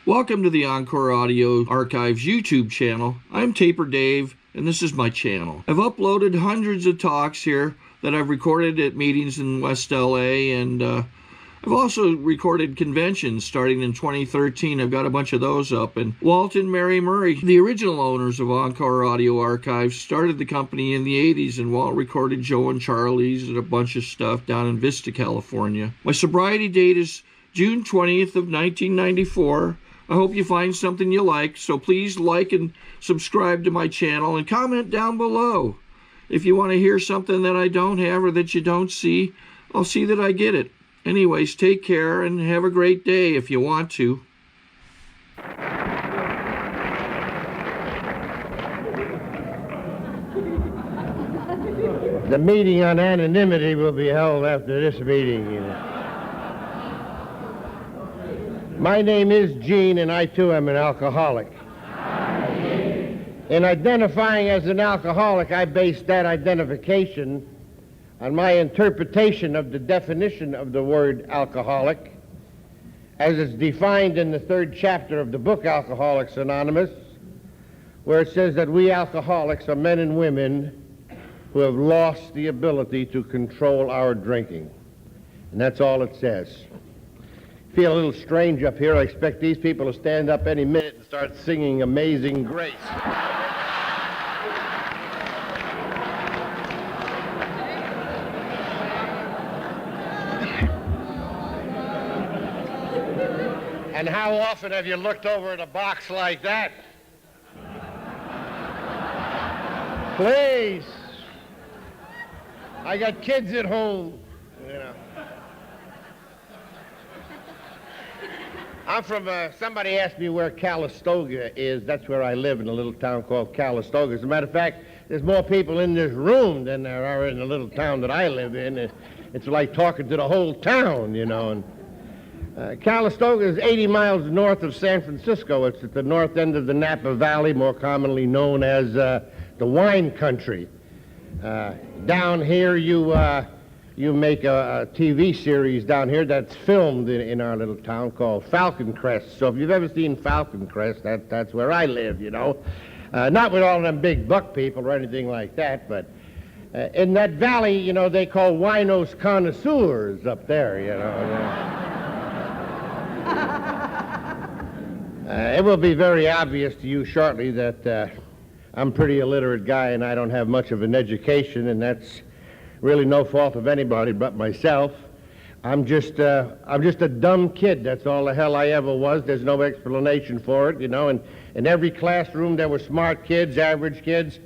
Welcome to the Encore Audio Archives YouTube channel. I'm Taper Dave, and this is my channel. I've uploaded hundreds of talks here that I've recorded at meetings in West LA, and I've also recorded conventions starting in 2013. I've got a bunch of those up. And Walt and Mary Murray, the original owners of Encore Audio Archives, started the company in the 80s, and Walt recorded Joe and Charlie's and a bunch of stuff down in Vista, California. My sobriety date is June 20th of 1994. I hope you find something you like, so please like and subscribe to my channel and comment down below. If you want to hear something that I don't have or that you don't see, I'll see that I get it. Anyways, take care and have a great day if you want to. The meeting on anonymity will be held after this meeting. My name is Gene, and I too am an alcoholic. In identifying as an alcoholic, I base that identification on my interpretation of the definition of the word alcoholic, as it's defined in the 3rd chapter of the book Alcoholics Anonymous, where it says that we alcoholics are men and women who have lost the ability to control our drinking. And that's all it says. Feel a little strange up here. I expect these people to stand up any minute and start singing Amazing Grace. And how often have you looked over at a box like that? Please. I got kids at home, you know. I'm from, somebody asked me where Calistoga is. That's where I live, in a little town called Calistoga. As a matter of fact, there's more people in this room than there are in the little town that I live in. It's like talking to the whole town, you know. And Calistoga is 80 miles north of San Francisco. It's at the north end of the Napa Valley, more commonly known as the wine country. Down here, you make a TV series down here that's filmed in our little town called Falcon Crest. So if you've ever seen Falcon Crest, that's where I live, you know. Not with all them big buck people or anything like that, but in that valley, you know, they call winos connoisseurs up there, you know. It will be very obvious to you shortly that I'm a pretty illiterate guy and I don't have much of an education, and that's really no fault of anybody but myself. I'm just a dumb kid. That's all the hell I ever was. There's no explanation for it, you know. And in every classroom there were smart kids, average kids,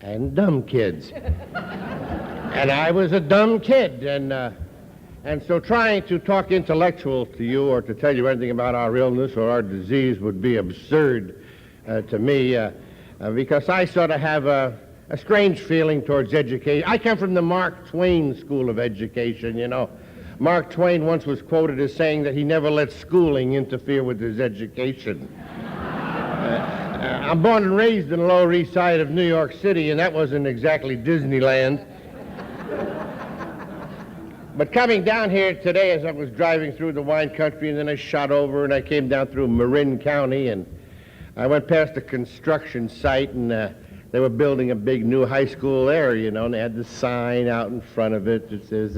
and dumb kids. And I was a dumb kid. And so trying to talk intellectual to you or to tell you anything about our illness or our disease would be absurd to me, because I sort of have a strange feeling towards education. I come from the Mark Twain School of Education, you know. Mark Twain once was quoted as saying that he never let schooling interfere with his education. I'm born and raised in the Lower East Side of New York City, and that wasn't exactly Disneyland. But coming down here today as I was driving through the wine country, and then I shot over and I came down through Marin County, and I went past a construction site, and they were building a big new high school there, you know, and they had the sign out in front of it that says,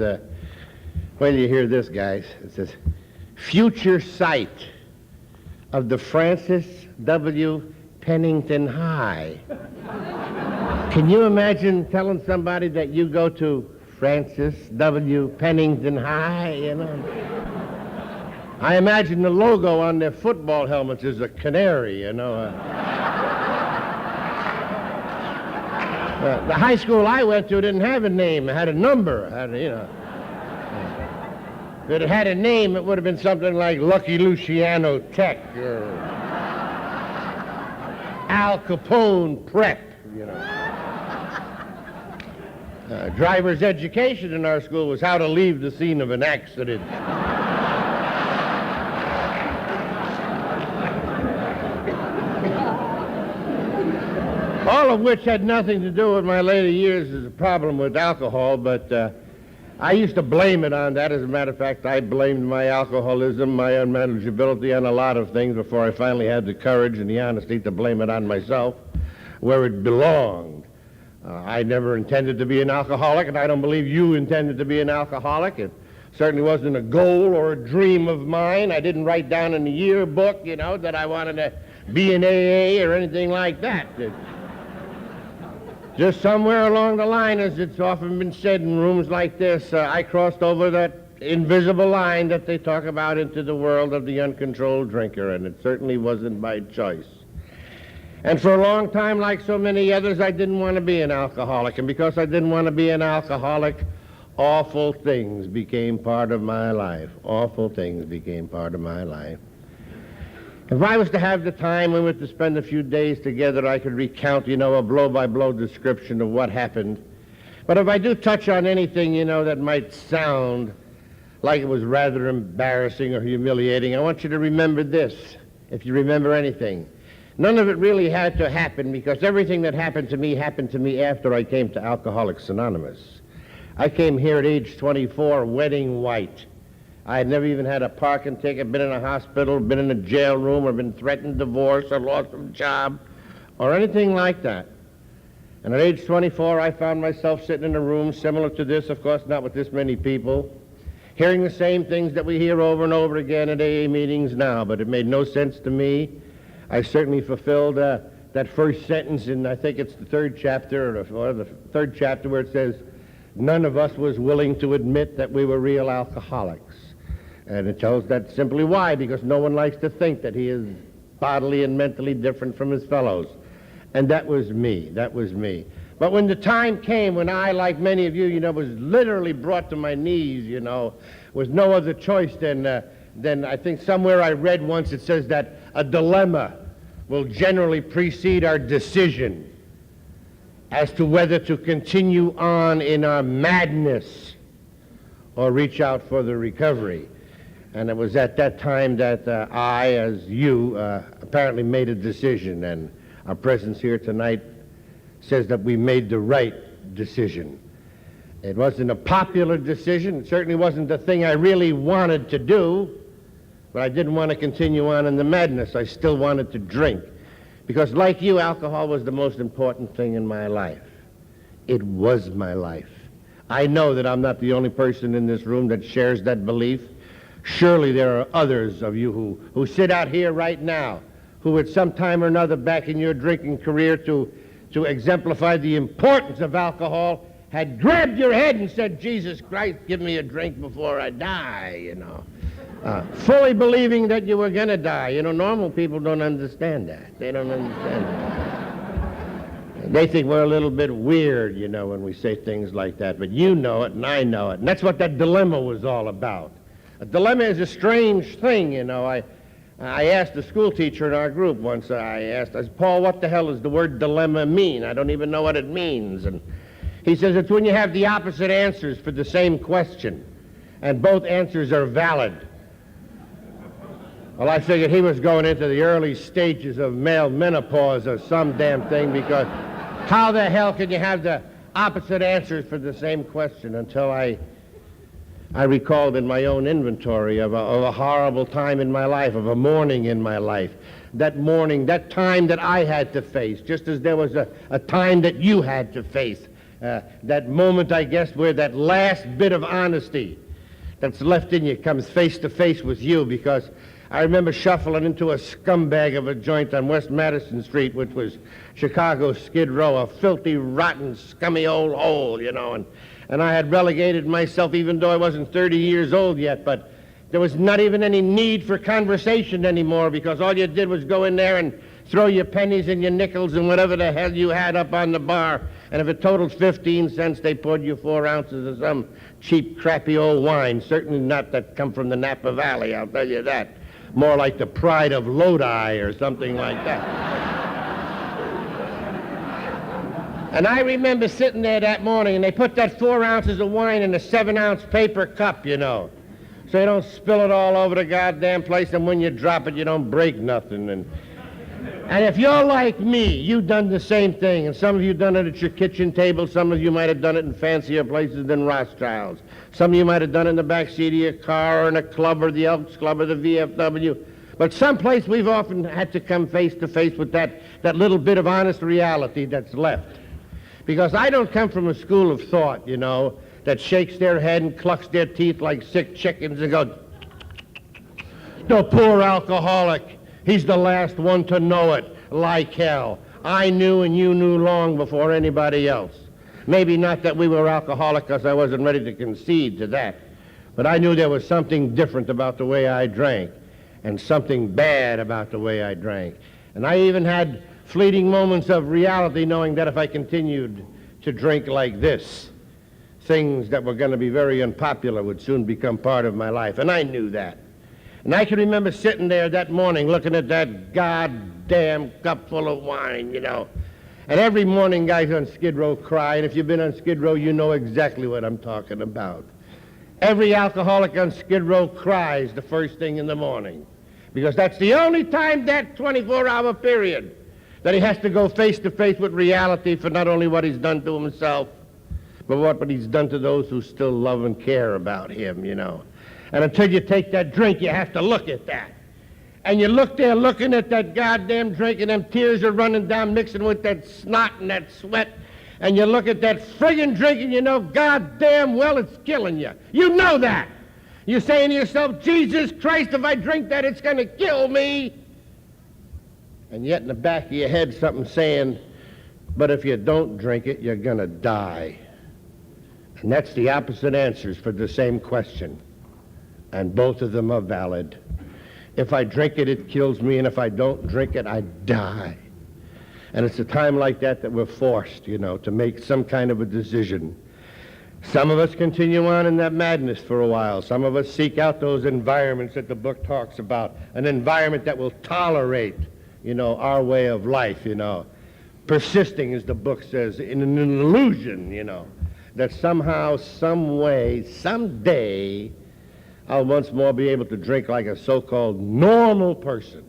when you hear this, guys, it says, future site of the Francis W. Pennington High. Can you imagine telling somebody that you go to Francis W. Pennington High, you know? I imagine the logo on their football helmets is a canary, you know. The high school I went to didn't have a name. It had a number. It had, you know. If it had a name, it would have been something like Lucky Luciano Tech or Al Capone Prep, you know. Driver's education in our school was how to leave the scene of an accident. All of which had nothing to do with my later years as a problem with alcohol, but I used to blame it on that. As a matter of fact, I blamed my alcoholism, my unmanageability, on a lot of things before I finally had the courage and the honesty to blame it on myself, where it belonged. I never intended to be an alcoholic, and I don't believe you intended to be an alcoholic. It certainly wasn't a goal or a dream of mine. I didn't write down in the yearbook, that I wanted to be in AA or anything like that. Just somewhere along the line, as it's often been said in rooms like this, I crossed over that invisible line that they talk about into the world of the uncontrolled drinker, and it certainly wasn't by choice. And for a long time, like so many others, I didn't want to be an alcoholic, and because I didn't want to be an alcoholic, awful things became part of my life. Awful things became part of my life. If I was to have the time we were to spend a few days together, I could recount, a blow-by-blow description of what happened. But if I do touch on anything, that might sound like it was rather embarrassing or humiliating, I want you to remember this, if you remember anything. None of it really had to happen, because everything that happened to me after I came to Alcoholics Anonymous. I came here at age 24, wedding white. I had never even had a parking ticket, been in a hospital, been in a jail room, or been threatened divorce, or lost a job, or anything like that. And at age 24, I found myself sitting in a room similar to this, of course not with this many people, hearing the same things that we hear over and over again at AA meetings now, but it made no sense to me. I certainly fulfilled that first sentence in, I think it's the third chapter, or the third chapter, where it says, none of us was willing to admit that we were real alcoholics. And it tells that simply why, because no one likes to think that he is bodily and mentally different from his fellows. And that was me. But when the time came when I, like many of you, was literally brought to my knees, with no other choice than I think somewhere I read once it says that a dilemma will generally precede our decision as to whether to continue on in our madness or reach out for the recovery. And it was at that time that I, as you, apparently made a decision, and our presence here tonight says that we made the right decision. It wasn't a popular decision. It certainly wasn't the thing I really wanted to do, but I didn't want to continue on in the madness. I still wanted to drink, because like you, alcohol was the most important thing in my life. It was my life. I know that I'm not the only person in this room that shares that belief. Surely there are others of you who sit out here right now, who at some time or another back in your drinking career to exemplify the importance of alcohol had grabbed your head and said, Jesus Christ, give me a drink before I die, fully believing that you were going to die. Normal people don't understand that. They don't understand that. They think we're a little bit weird, when we say things like that, but you know it and I know it, and that's what that dilemma was all about. A dilemma is a strange thing, I asked a school teacher in our group once, I said, Paul, what the hell does the word dilemma mean? I don't even know what it means. And he says, it's when you have the opposite answers for the same question, and both answers are valid. Well, I figured he was going into the early stages of male menopause or some damn thing, because how the hell can you have the opposite answers for the same question? Until I recalled in my own inventory of a horrible time in my life, of a morning in my life. That morning, that time that I had to face, just as there was a time that you had to face. That moment, I guess, where that last bit of honesty that's left in you comes face to face with you, because I remember shuffling into a scumbag of a joint on West Madison Street, which was Chicago's Skid Row, a filthy, rotten, scummy old hole, and I had relegated myself, even though I wasn't 30 years old yet, but there was not even any need for conversation anymore, because all you did was go in there and throw your pennies and your nickels and whatever the hell you had up on the bar, and if it totaled 15 cents, they poured you 4 ounces of some cheap, crappy old wine, certainly not that come from the Napa Valley, I'll tell you that. More like the Pride of Lodi or something like that. And I remember sitting there that morning, and they put that 4 ounces of wine in a 7-ounce paper cup, so you don't spill it all over the goddamn place, and when you drop it, you don't break nothing. And if you're like me, you've done the same thing, and some of you done it at your kitchen table, some of you might have done it in fancier places than Rothschild's. Some of you might have done it in the back seat of your car or in a club or the Elks Club or the VFW. But someplace we've often had to come face to face with that little bit of honest reality that's left. Because I don't come from a school of thought, you know, that shakes their head and clucks their teeth like sick chickens and goes, the poor alcoholic, he's the last one to know it, like hell. I knew and you knew long before anybody else. Maybe not that we were alcoholic because I wasn't ready to concede to that, but I knew there was something different about the way I drank and something bad about the way I drank. And I even had fleeting moments of reality knowing that if I continued to drink like this, things that were going to be very unpopular would soon become part of my life, and I knew that. And I can remember sitting there that morning looking at that goddamn cup full of wine, you know. And every morning guys on Skid Row cry, and if you've been on Skid Row, you know exactly what I'm talking about. Every alcoholic on Skid Row cries the first thing in the morning, because that's the only time, that 24-hour period, that he has to go face to face with reality for not only what he's done to himself, but what he's done to those who still love and care about him, you know. And until you take that drink, you have to look at that. And you look there looking at that goddamn drink, and them tears are running down, mixing with that snot and that sweat. And you look at that friggin' drink, and you know goddamn well it's killing you. You know that. You're saying to yourself, Jesus Christ, if I drink that, it's going to kill me. And yet in the back of your head, something's saying, but if you don't drink it, you're going to die. And that's the opposite answers for the same question. And both of them are valid. If I drink it, it kills me, and if I don't drink it, I die. And it's a time like that that we're forced, you know, to make some kind of a decision. Some of us continue on in that madness for a while. Some of us seek out those environments that the book talks about, an environment that will tolerate, you know, our way of life, you know, persisting, as the book says, in an illusion, you know, that somehow, some way, someday, I'll once more be able to drink like a so-called normal person.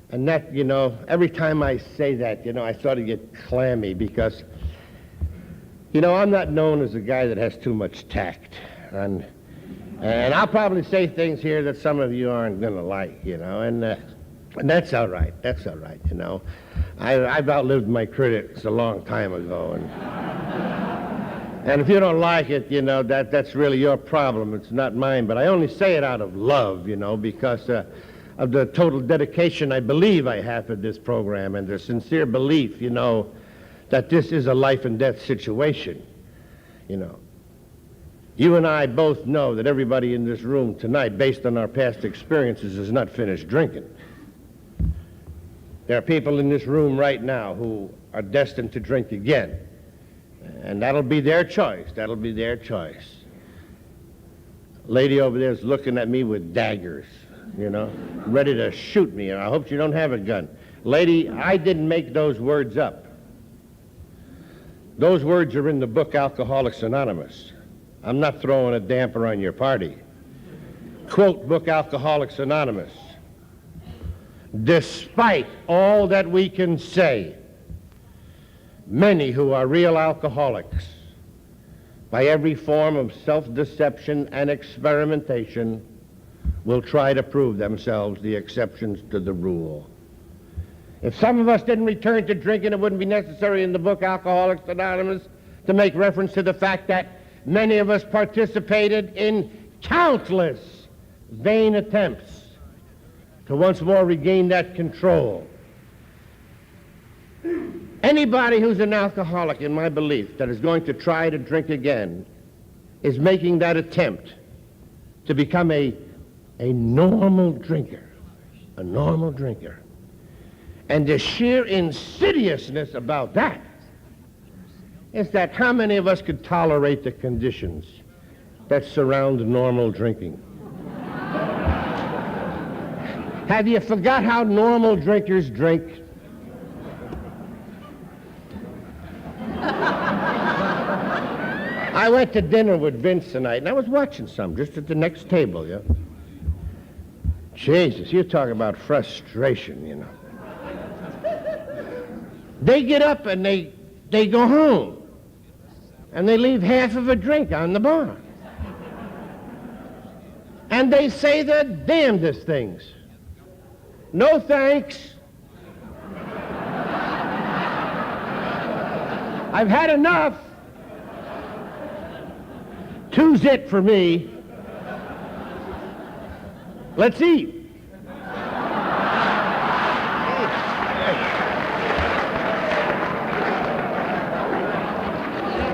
And that, you know, every time I say that, you know, I sort of get clammy because, you know, I'm not known as a guy that has too much tact. And I'll probably say things here that some of you aren't going to like, you know, and that's all right. That's all right, you know. I've outlived my critics a long time ago, and if you don't like it, you know, that's really your problem. It's not mine. But I only say it out of love, you know, because of the total dedication I believe I have for this program and the sincere belief, you know, that this is a life and death situation, you know. You and I both know that everybody in this room tonight, based on our past experiences, is not finished drinking. There are people in this room right now who are destined to drink again. And that'll be their choice. That'll be their choice. Lady over there is looking at me with daggers, you know, ready to shoot me. And I hope you don't have a gun. Lady, I didn't make those words up. Those words are in the book Alcoholics Anonymous. I'm not throwing a damper on your party. Quote book Alcoholics Anonymous. Despite all that we can say, many who are real alcoholics, by every form of self-deception and experimentation, will try to prove themselves the exceptions to the rule. If some of us didn't return to drinking, it wouldn't be necessary in the book Alcoholics Anonymous to make reference to the fact that many of us participated in countless vain attempts to once more regain that control. Anybody who's an alcoholic, in my belief, that is going to try to drink again is making that attempt to become a normal drinker, a normal drinker. And the sheer insidiousness about that is that how many of us could tolerate the conditions that surround normal drinking? Have you forgot how normal drinkers drink? I went to dinner with Vince tonight, and I was watching some just at the next table, yeah. Jesus, you talk about frustration, you know. They get up and they go home. And they leave half of a drink on the bar. And they say the damnedest things. No thanks. I've had enough. Two's it for me. Let's eat.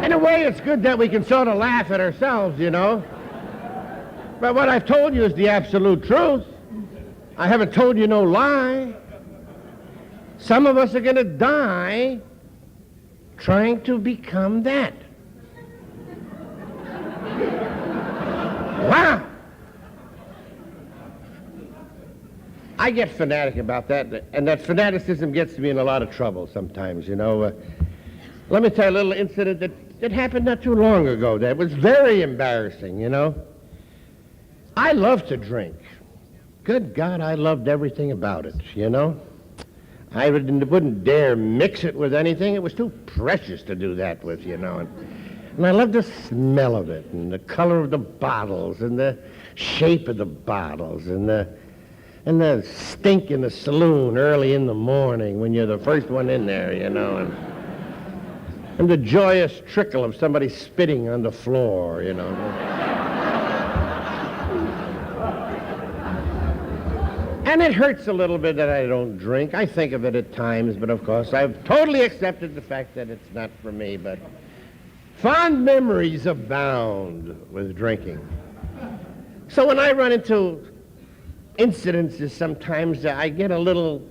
In a way, it's good that we can sort of laugh at ourselves, you know. But what I've told you is the absolute truth. I haven't told you no lie. Some of us are going to die trying to become that. Wow! I get fanatic about that, and that fanaticism gets me in a lot of trouble sometimes, you know. Let me tell you a little incident that happened not too long ago that was very embarrassing, you know. I love to drink. Good God, I loved everything about it, you know. I wouldn't dare mix it with anything. It was too precious to do that with, you know. And I loved the smell of it, and the color of the bottles, and the shape of the bottles, and the stink in the saloon early in the morning when you're the first one in there, you know, and the joyous trickle of somebody spitting on the floor, you know. And it hurts a little bit that I don't drink. I think of it at times, but of course I've totally accepted the fact that it's not for me, but fond memories abound with drinking. So when I run into incidences, sometimes I get a little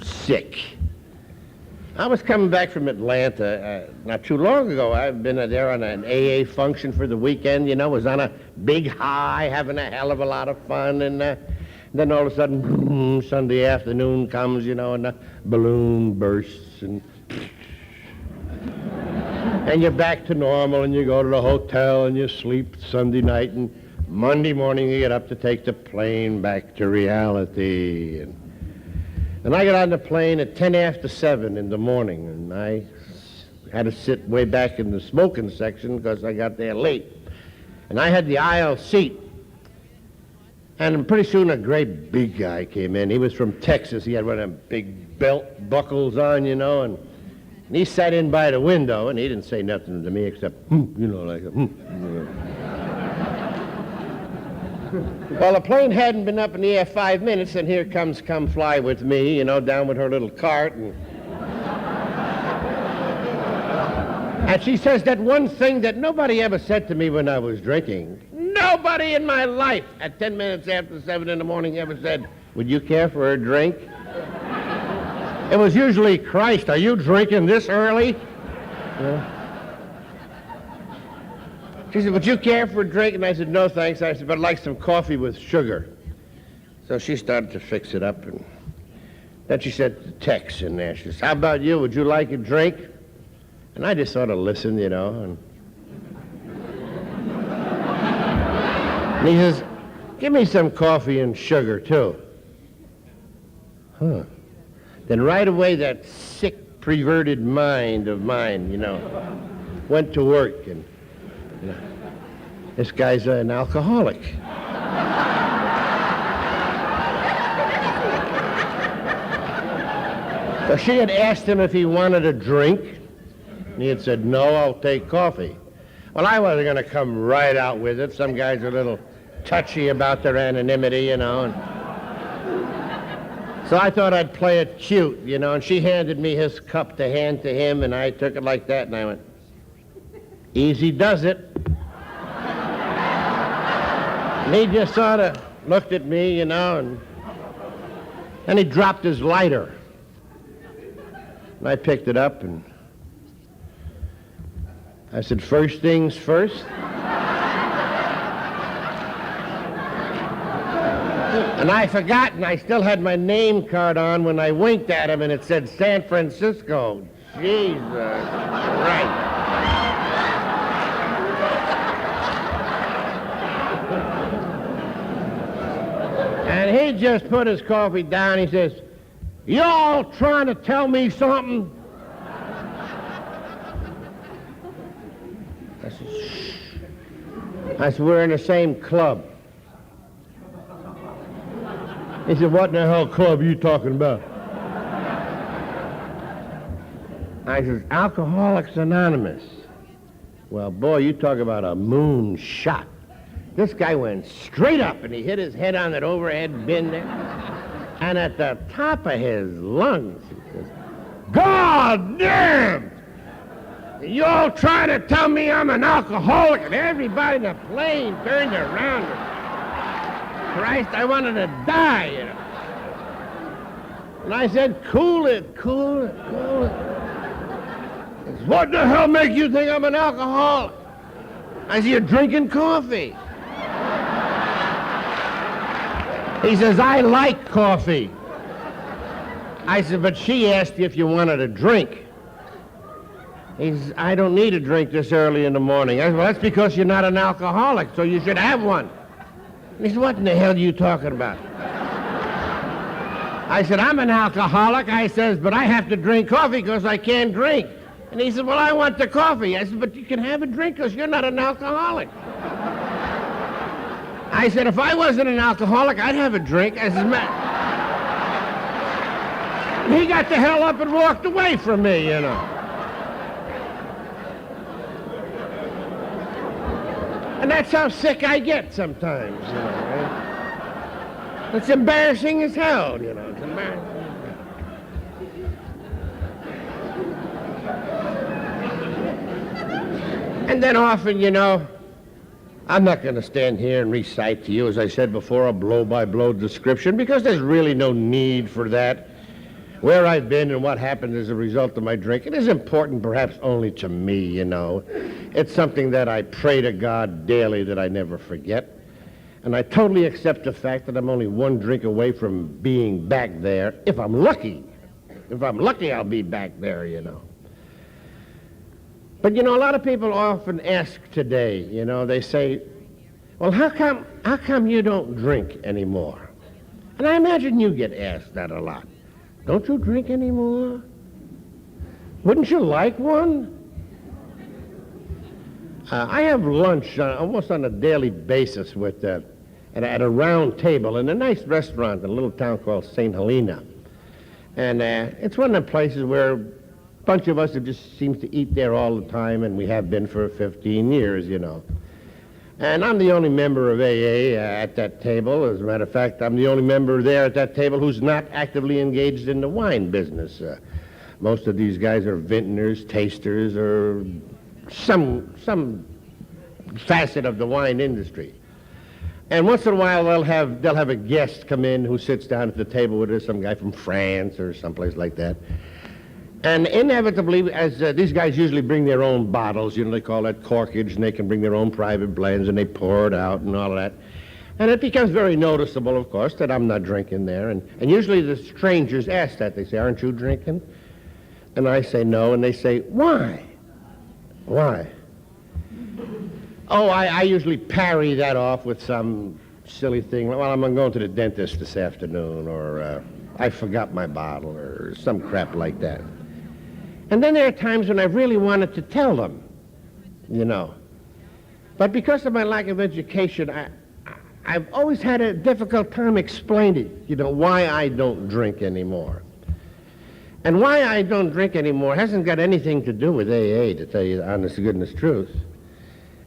sick. I was coming back from Atlanta not too long ago. I've been there on an AA function for the weekend, you know, was on a big high, having a hell of a lot of fun, and then all of a sudden, Sunday afternoon comes, you know, and the balloon bursts, and you're back to normal, and you go to the hotel, and you sleep Sunday night, and Monday morning you get up to take the plane back to reality. And I got on the plane at 10 after 7 in the morning, and I had to sit way back in the smoking section because I got there late. And I had the aisle seat. And pretty soon a great big guy came in. He was from Texas. He had one of them big belt buckles on, you know, and he sat in by the window, and he didn't say nothing to me except, you know, like, you know. Well, the plane hadn't been up in the air 5 minutes, and here comes Come Fly With Me, you know, down with her little cart, and she says that one thing that nobody ever said to me when I was drinking. Nobody in my life at 10 minutes after 7 in the morning ever said, would you care for a drink? It was usually, Christ, are you drinking this early? She said, would you care for a drink? And I said, no, thanks. I said, but I'd like some coffee with sugar. So she started to fix it up, and then she said to Tex in there, she says, how about you? Would you like a drink? And I just sort of listened, you know, and he says, give me some coffee and sugar, too. Huh. Then right away, that sick, perverted mind of mine, you know, went to work, and you know, this guy's an alcoholic. So she had asked him if he wanted a drink, and he had said, no, I'll take coffee. Well, I wasn't going to come right out with it. Some guys are a little touchy about their anonymity, you know. And so I thought I'd play it cute, you know, and she handed me his cup to hand to him, and I took it like that, and I went, easy does it. And he just sort of looked at me, you know, and he dropped his lighter. And I picked it up, and I said, first things first. And I forgot, and I still had my name card on when I winked at him, and it said San Francisco. Jesus Christ. And he just put his coffee down. He says, you all trying to tell me something? I said, we're in the same club. He said, what in the hell club are you talking about? I said, Alcoholics Anonymous. Well, boy, you talk about a moon shot. This guy went straight up, and he hit his head on that overhead bin there. And at the top of his lungs, he says, God damn! You all trying to tell me I'm an alcoholic? And everybody in the plane turned around. Christ, I wanted to die, you know. And I said, cool it, cool it, cool it. He says, what the hell makes you think I'm an alcoholic? I said, you're drinking coffee. He says, I like coffee. I said, but she asked you if you wanted a drink. He says, I don't need a drink this early in the morning. I said, well, that's because you're not an alcoholic, so you should have one. And he said, what in the hell are you talking about? I said, I'm an alcoholic. I says, but I have to drink coffee because I can't drink. And he said, well, I want the coffee. I said, but you can have a drink because you're not an alcoholic. I said, if I wasn't an alcoholic, I'd have a drink. I said, man. He got the hell up and walked away from me, you know. And that's how sick I get sometimes, you know, right? It's embarrassing as hell, you know. It's embarrassing. And then often, you know, I'm not going to stand here and recite to you, as I said before, a blow-by-blow description, because there's really no need for that. Where I've been and what happened as a result of my drink, it is important perhaps only to me, you know. It's something that I pray to God daily that I never forget. And I totally accept the fact that I'm only one drink away from being back there, if I'm lucky. If I'm lucky, I'll be back there, you know. But, you know, a lot of people often ask today, you know, they say, well, how come you don't drink anymore? And I imagine you get asked that a lot. Don't you drink anymore? Wouldn't you like one? I have lunch almost on a daily basis with at a round table in a nice restaurant in a little town called St. Helena. And it's one of the places where a bunch of us who just seems to eat there all the time, and we have been for 15 years, you know. And I'm the only member of AA at that table. As a matter of fact, I'm the only member there at that table who's not actively engaged in the wine business. Most of these guys are vintners, tasters, or some facet of the wine industry. And once in a while, they'll have a guest come in who sits down at the table with us, some guy from France or someplace like that. And inevitably, as these guys usually bring their own bottles, you know, they call that corkage, and they can bring their own private blends, and they pour it out and all of that. And it becomes very noticeable, of course, that I'm not drinking there. And usually the strangers ask that. They say, aren't you drinking? And I say no, and they say, why? Why? Oh, I usually parry that off with some silly thing. Well, I'm going to the dentist this afternoon, or I forgot my bottle, or some crap like that. And then there are times when I really wanted to tell them, you know. But because of my lack of education, I've always had a difficult time explaining, you know, why I don't drink anymore. And why I don't drink anymore hasn't got anything to do with AA, to tell you the honest to goodness truth.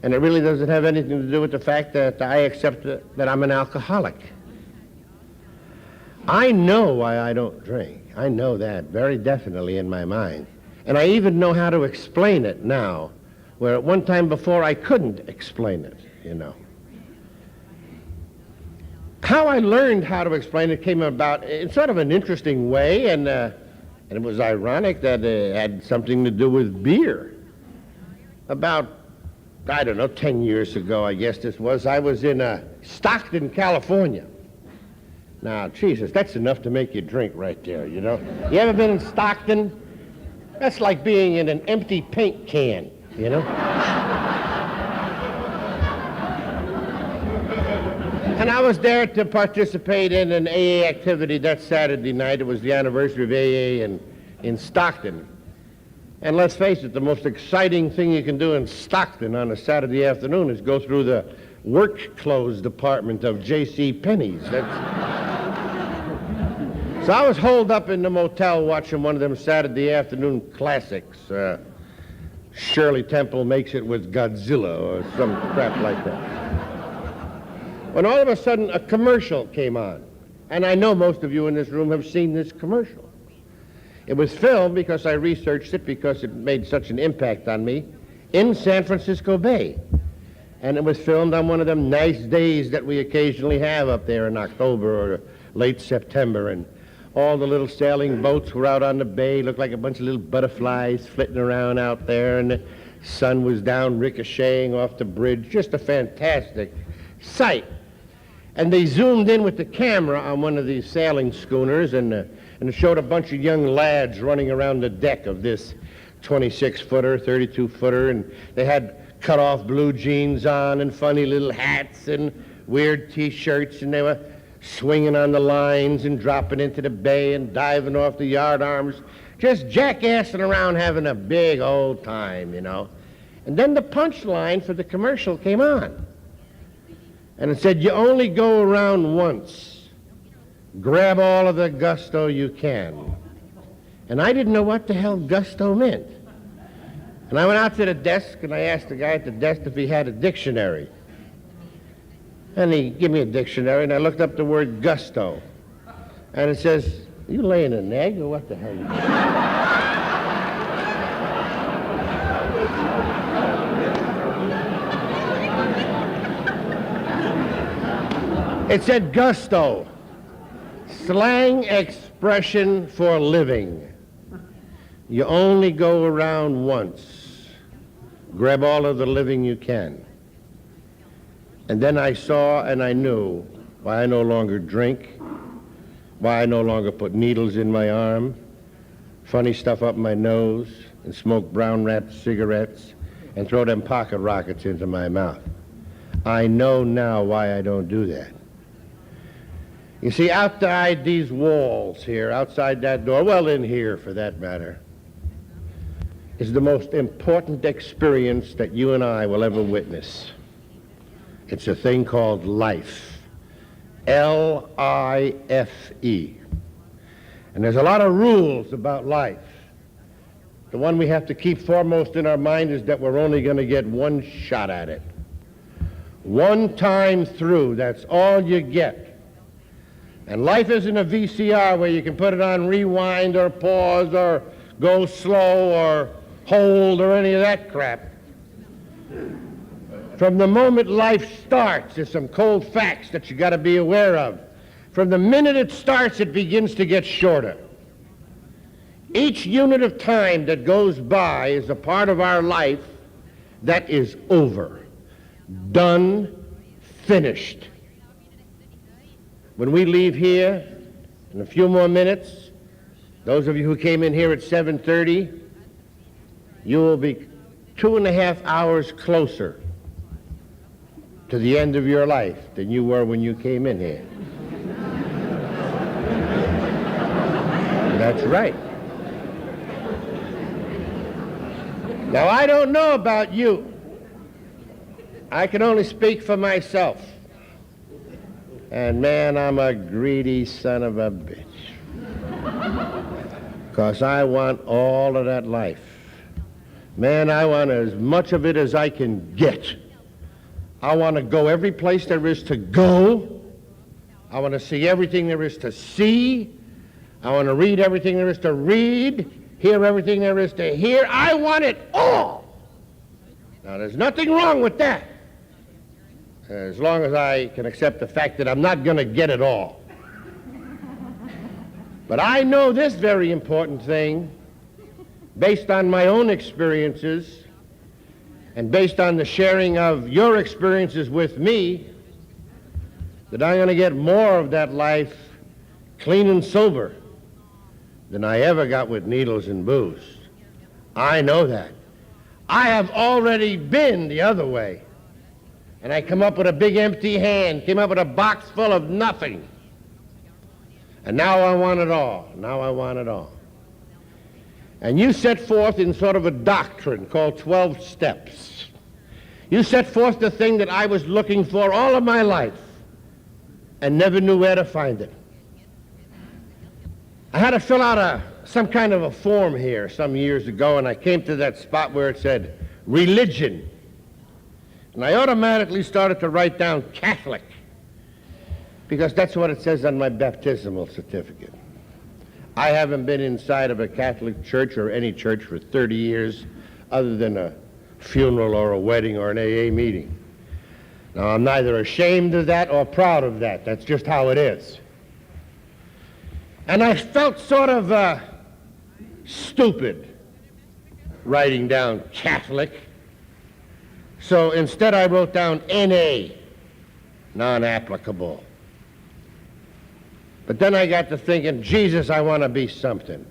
And it really doesn't have anything to do with the fact that I accept that I'm an alcoholic. I know why I don't drink. I know that very definitely in my mind. And I even know how to explain it now, where at one time before I couldn't explain it, you know. How I learned how to explain it came about in sort of an interesting way, and it was ironic that it had something to do with beer. About, I don't know, 10 years ago, I guess this was, I was in Stockton, California. Now, Jesus, that's enough to make you drink right there, you know. You ever been in Stockton? That's like being in an empty paint can, you know. And I was there to participate in an AA activity that Saturday night. It was the anniversary of AA in Stockton. And let's face it, the most exciting thing you can do in Stockton on a Saturday afternoon is go through the work clothes department of J.C. Penney's. So I was holed up in the motel watching one of them Saturday afternoon classics. Shirley Temple Makes It with Godzilla or some crap like that. When all of a sudden a commercial came on. And I know most of you in this room have seen this commercial. It was filmed because I researched it because it made such an impact on me in San Francisco Bay. And it was filmed on one of them nice days that we occasionally have up there in October or late September. And all the little sailing boats were out on the bay, looked like a bunch of little butterflies flitting around out there, and the sun was down ricocheting off the bridge. Just a fantastic sight. And they zoomed in with the camera on one of these sailing schooners, and it showed a bunch of young lads running around the deck of this 26-footer, 32-footer, and they had cut-off blue jeans on and funny little hats and weird T-shirts, and they were swinging on the lines and dropping into the bay and diving off the yard arms, just jackassing around having a big old time, you know. And then the punchline for the commercial came on. And it said, you only go around once. Grab all of the gusto you can. And I didn't know what the hell gusto meant. And I went out to the desk and I asked the guy at the desk if he had a dictionary. And he gave me a dictionary and I looked up the word gusto. And it says, are you laying an egg or what the hell are you doing? It said gusto. Slang expression for living. You only go around once. Grab all of the living you can. And then I saw and I knew why I no longer drink, why I no longer put needles in my arm, funny stuff up my nose, and smoke brown wrapped cigarettes, and throw them pocket rockets into my mouth. I know now why I don't do that. You see, outside these walls here, outside that door, well, in here for that matter, is the most important experience that you and I will ever witness. It's a thing called life. L-I-F-E. And there's a lot of rules about life. The one we have to keep foremost in our mind is that we're only going to get one shot at it. One time through, that's all you get. And life isn't a VCR where you can put it on rewind or pause or go slow or hold or any of that crap. From the moment life starts, there's some cold facts that you got to be aware of. From the minute it starts, it begins to get shorter. Each unit of time that goes by is a part of our life that is over, done, finished. When we leave here in a few more minutes, those of you who came in here at 7:30, you will be 2.5 hours closer to the end of your life than you were when you came in here. That's right. Now, I don't know about you. I can only speak for myself. And man, I'm a greedy son of a bitch. Because I want all of that life. Man, I want as much of it as I can get. I want to go every place there is to go. I want to see everything there is to see. I want to read everything there is to read, hear everything there is to hear. I want it all. Now, there's nothing wrong with that, as long as I can accept the fact that I'm not going to get it all. But I know this very important thing, based on my own experiences, and based on the sharing of your experiences with me, that I'm going to get more of that life clean and sober than I ever got with needles and booze. I know that. I have already been the other way. And I come up with a big empty hand, came up with a box full of nothing. And now I want it all. Now I want it all. And you set forth in sort of a doctrine called 12 steps. You set forth the thing that I was looking for all of my life and never knew where to find it. I had to fill out some kind of a form here some years ago, and I came to that spot where it said religion. And I automatically started to write down Catholic, because that's what it says on my baptismal certificate. I haven't been inside of a Catholic church or any church for 30 years other than a funeral or a wedding or an AA meeting. Now, I'm neither ashamed of that or proud of that. That's just how it is. And I felt sort of stupid writing down Catholic. So instead I wrote down NA, non-applicable. But then I got to thinking, Jesus, I want to be something.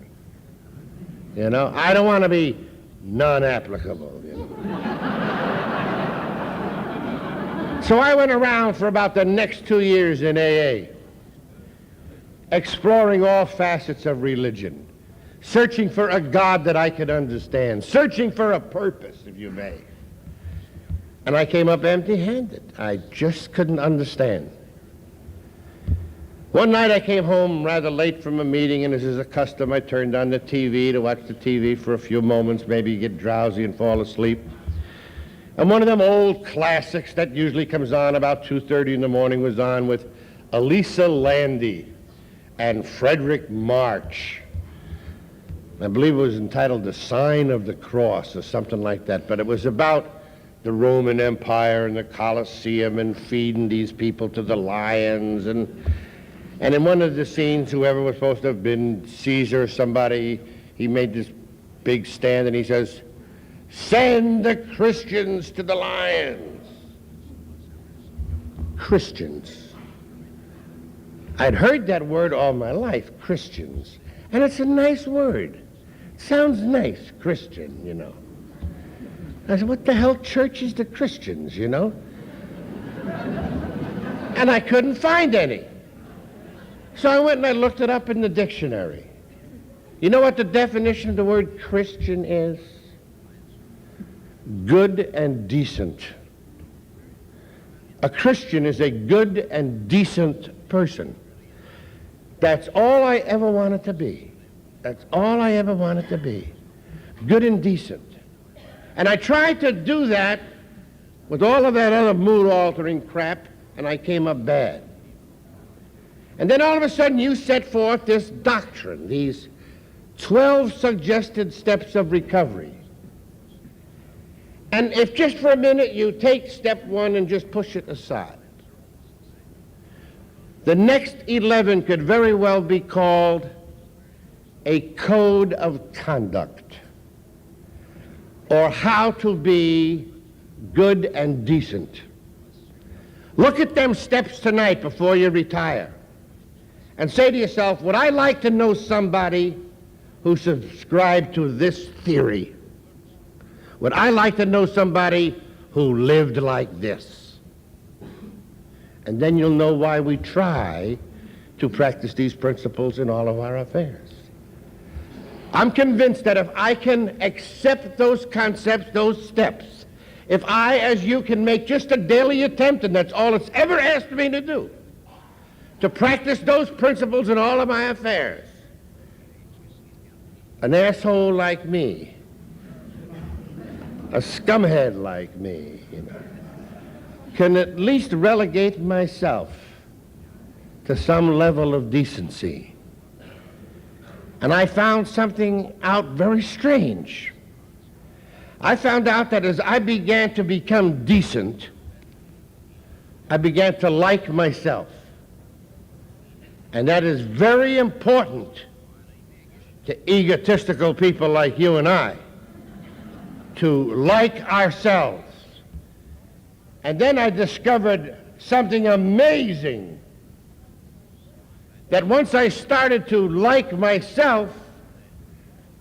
You know, I don't want to be non-applicable. You know? So I went around for about the next 2 years in AA, exploring all facets of religion, searching for a God that I could understand, searching for a purpose, if you may. And I came up empty-handed. I just couldn't understand. One night I came home rather late from a meeting, and as is a custom, I turned on the TV to watch the TV for a few moments, maybe get drowsy and fall asleep. And one of them old classics that usually comes on about 2:30 in the morning was on with Elisa Landy and Frederick March. I believe it was entitled The Sign of the Cross or something like that, but it was about the Roman Empire and the Colosseum and feeding these people to the lions. And in one of the scenes, whoever was supposed to have been Caesar or somebody, he made this big stand and he says, "Send the Christians to the lions." Christians. I'd heard that word all my life, Christians. And it's a nice word. It sounds nice, Christian, you know. I said, what the hell church is to Christians, you know? And I couldn't find any. So I went and I looked it up in the dictionary. You know what the definition of the word Christian is? Good and decent. A Christian is a good and decent person. That's all I ever wanted to be. That's all I ever wanted to be. Good and decent. And I tried to do that with all of that other mood-altering crap, and I came up bad. And then all of a sudden you set forth this doctrine, these 12 suggested steps of recovery. And if just for a minute you take step 1 and just push it aside, the next 11 could very well be called a code of conduct, or how to be good and decent. Look at them steps tonight before you retire and say to yourself, would I like to know somebody who subscribed to this theory? Would I like to know somebody who lived like this? And then you'll know why we try to practice these principles in all of our affairs. I'm convinced that if I can accept those concepts, those steps, if I, as you, can make just a daily attempt, and that's all it's ever asked me to do, to practice those principles in all of my affairs, an asshole like me, a scumhead like me, you know, can at least relegate myself to some level of decency. And I found something out very strange. I found out that as I began to become decent, I began to like myself. And that is very important to egotistical people like you and I, to like ourselves. And then I discovered something amazing, that once I started to like myself,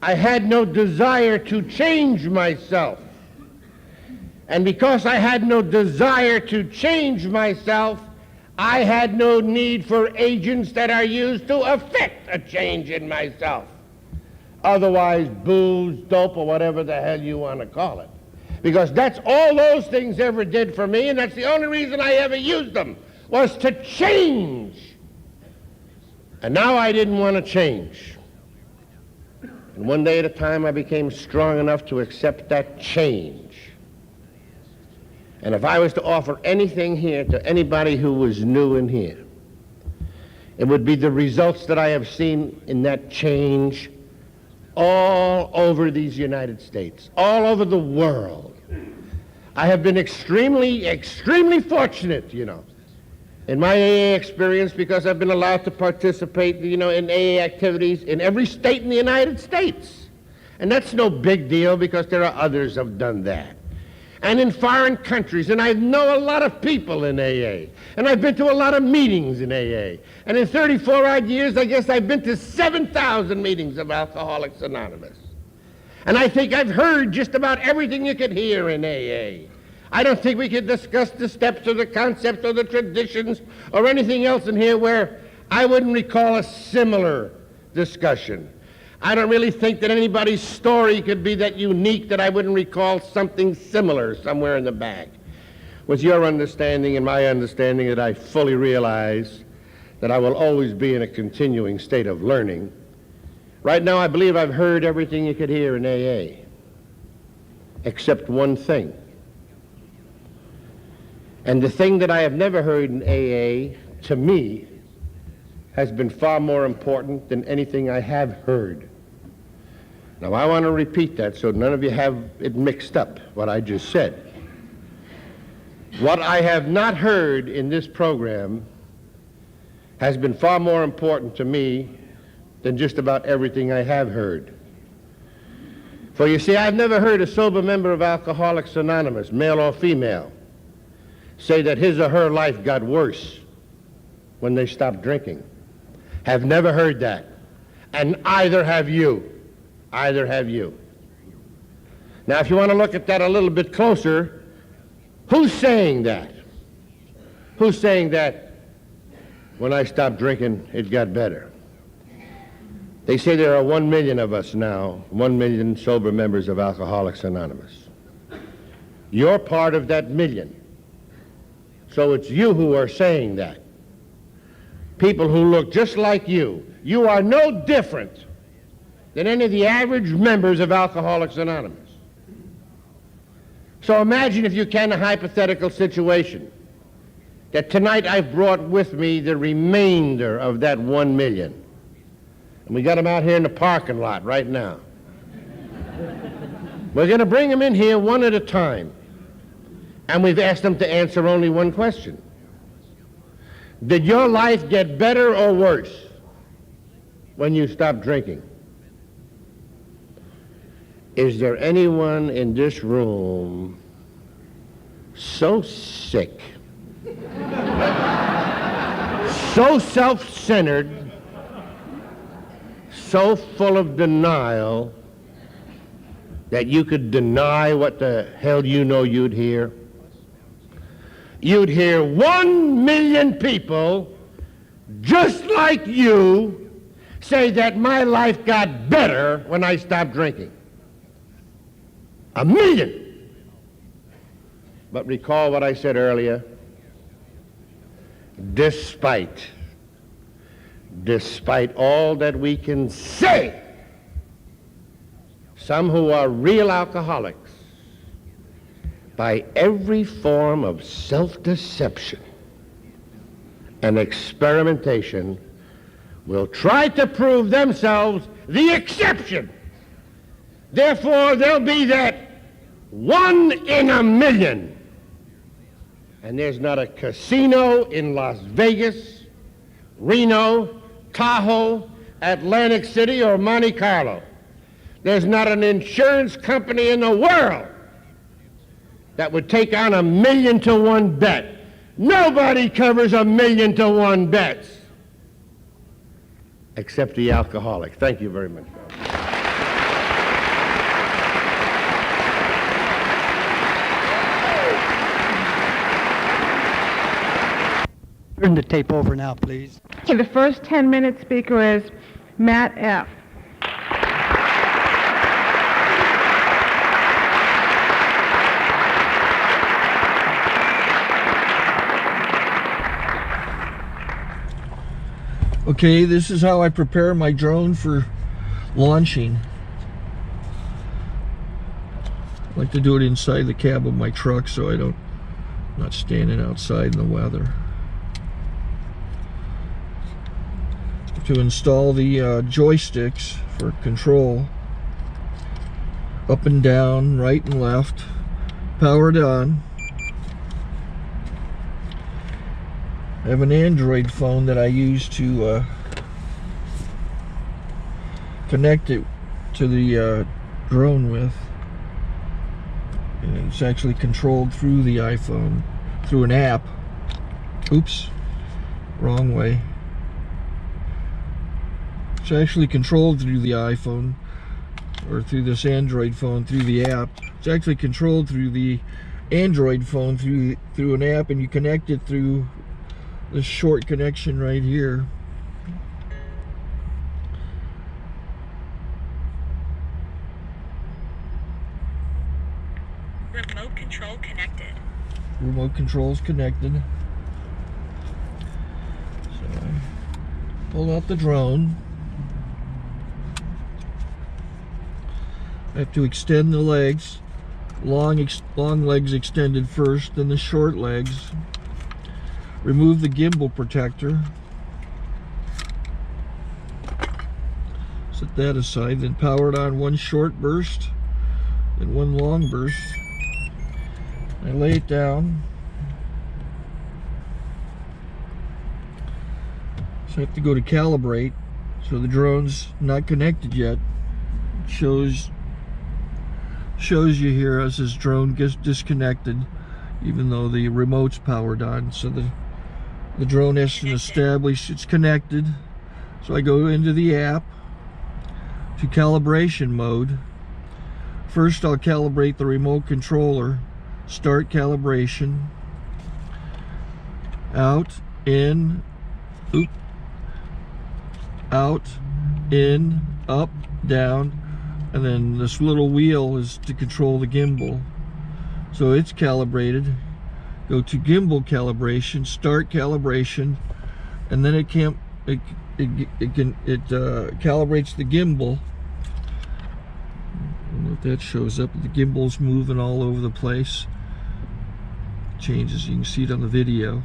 I had no desire to change myself. And because I had no desire to change myself, I had no need for agents that are used to effect a change in myself. otherwise booze, dope, or whatever the hell you want to call it. Because that's all those things ever did for me, and that's the only reason I ever used them, was to change. And now I didn't want to change. And one day at a time I became strong enough to accept that change. And if I was to offer anything here to anybody who was new in here, it would be the results that I have seen in that change all over these United States, all over the world. I have been extremely, extremely fortunate, in my AA experience, because I've been allowed to participate, in AA activities in every state in the United States. And that's no big deal, because there are others who have done that. And in foreign countries, and I know a lot of people in AA, and I've been to a lot of meetings in AA. And in 34-odd years, I guess I've been to 7,000 meetings of Alcoholics Anonymous. And I think I've heard just about everything you could hear in AA. I don't think we could discuss the steps or the concepts or the traditions or anything else in here where I wouldn't recall a similar discussion. I don't really think that anybody's story could be that unique that I wouldn't recall something similar somewhere in the back. With your understanding and my understanding, that I fully realize that I will always be in a continuing state of learning. Right now, I believe I've heard everything you could hear in AA, except one thing. And the thing that I have never heard in AA, to me, has been far more important than anything I have heard. Now, I want to repeat that so none of you have it mixed up, what I just said. What I have not heard in this program has been far more important to me than just about everything I have heard. For you see, I've never heard a sober member of Alcoholics Anonymous, male or female, say that his or her life got worse when they stopped drinking. Have never heard that. And either have you. Either have you. Now, if you want to look at that a little bit closer, who's saying that? Who's saying that when I stopped drinking, it got better? They say there are 1 million of us now, 1 million sober members of Alcoholics Anonymous. You're part of that million. So it's you who are saying that. People who look just like you. You are no different than any of the average members of Alcoholics Anonymous. So imagine, if you can, a hypothetical situation that tonight I've brought with me the remainder of that 1 million. And we got them out here in the parking lot right now. We're going to bring them in here one at a time. And we've asked them to answer only one question. Did your life get better or worse when you stopped drinking? Is there anyone in this room so sick, so self-centered, so full of denial that you could deny what the hell you know you'd hear? You'd hear 1 million people just like you say that my life got better when I stopped drinking. 1 million. But recall what I said earlier. Despite all that we can say, some who are real alcoholics, by every form of self-deception and experimentation, will try to prove themselves the exception. Therefore, there'll be that 1 in 1 million. And there's not a casino in Las Vegas, Reno, Tahoe, Atlantic City, or Monte Carlo. There's not an insurance company in the world that would take on 1 million to 1 bet. Nobody covers 1 million to 1 bets, except the alcoholic. Thank you very much. Turn the tape over now, please. Okay, the first 10-minute speaker is Matt F. Okay, this is how I prepare my drone for launching. I like to do it inside the cab of my truck so I'm not standing outside in the weather. To install the joysticks for control, up and down, right and left, powered on. I have an Android phone that I use to connect it to the drone with. And it's actually controlled through the iPhone, through an app. Oops, wrong way. It's actually controlled through the iPhone, or through this Android phone, through the app. It's actually controlled through the Android phone, through an app, and you connect it through this short connection right here. Remote control connected. Remote control's connected. So I pull out the drone. I have to extend the legs. Long legs extended first, then the short legs. Remove the gimbal protector. Set that aside, then power it on one short burst and one long burst. I lay it down. So I have to go to calibrate. So the drone's not connected yet. It shows you here as this drone gets disconnected, even though the remote's powered on. So the drone has to establish it's connected. So I go into the app to calibration mode. First I'll calibrate the remote controller. Start calibration. Out, in, out, in, up, down. And then this little wheel is to control the gimbal. So it's calibrated. Go to gimbal calibration, start calibration, and then it calibrates the gimbal. I don't know if that shows up. The gimbal's moving all over the place. Changes, you can see it on the video.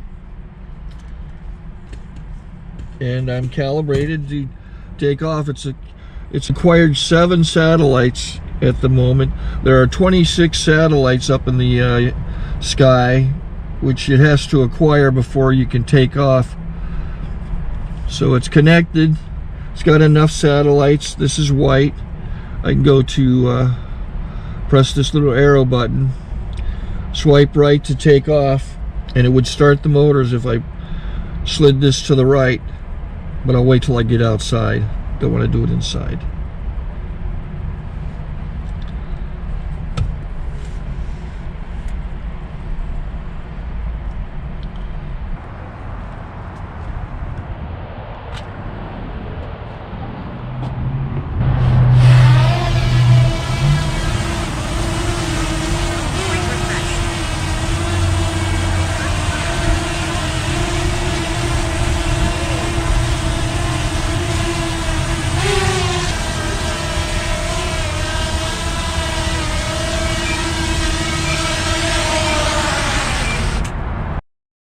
And I'm calibrated to take off. It's acquired 7 satellites at the moment. There are 26 satellites up in the sky, which it has to acquire before you can take off. So it's connected. It's got enough satellites. This is white. I can go to press this little arrow button, swipe right to take off, and it would start the motors if I slid this to the right. But I'll wait till I get outside. Don't want to do it inside.